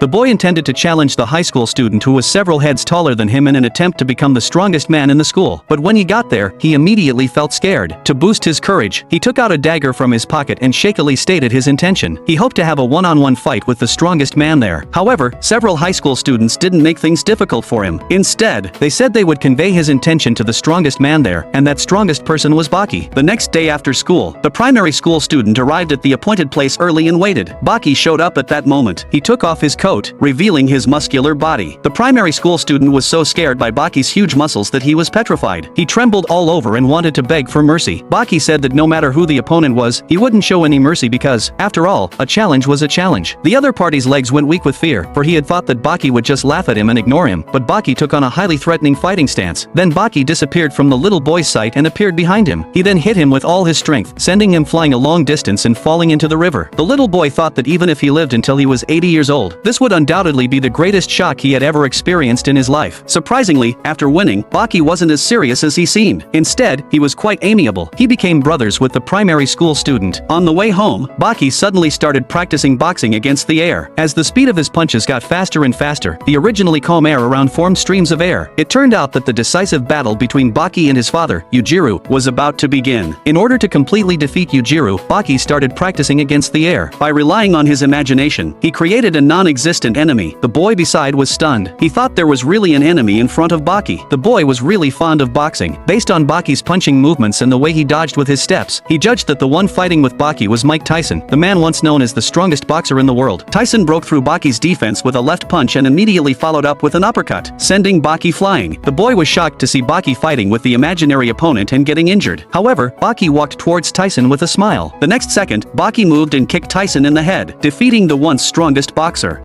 The boy intended to challenge the high school student who was several heads taller than him in an attempt to become the strongest man in the school. But when he got there, he immediately felt scared. To boost his courage, he took out a dagger from his pocket and shakily stated his intention. He hoped to have a one-on-one fight with the strongest man there. However, several high school students didn't make things difficult for him. Instead, they said they would convey his intention to the strongest man there, and that strongest person was Baki. The next day after school, the primary school student arrived at the appointed place early and waited. Baki showed up at that moment. He took off his coat, revealing his muscular body. The primary school student was so scared by Baki's huge muscles that he was petrified. He trembled all over and wanted to beg for mercy. Baki said that no matter who the opponent was, he wouldn't show any mercy because, after all, a challenge was a challenge. The other party's legs went weak with fear, for he had thought that Baki would just laugh at him and ignore him, but Baki took on a highly threatening fighting stance. Then Baki disappeared from the little boy's sight and appeared behind him. He then hit him with all his strength, sending him flying a long distance and falling into the river. The little boy thought that even if he lived until he was 80 years old, this would undoubtedly be the greatest shock he had ever experienced in his life. Surprisingly, after winning, Baki wasn't as serious as he seemed. Instead, he was quite amiable. He became brothers with the primary school student. On the way home, Baki suddenly started practicing boxing against the air. As the speed of his punches got faster and faster, the originally calm air around formed streams of air. It turned out that the decisive battle between Baki and his father, Yujiro, was about to begin. In order to completely defeat Yujiro, Baki started practicing against the air. By relying on his imagination, he created a non-existent enemy. The boy beside was stunned. He thought there was really an enemy in front of Baki. The boy was really fond of boxing. Based on Baki's punching movements and the way he dodged with his steps, he judged that the one fighting with Baki was Mike Tyson, the man once known as the strongest boxer in the world. Tyson broke through Baki's defense with a left punch and immediately followed up with an uppercut, sending Baki flying. The boy was shocked to see Baki fighting with the imaginary opponent and getting injured. However, Baki walked towards Tyson with a smile. The next second, Baki moved and kicked Tyson in the head, defeating the once strongest boxer.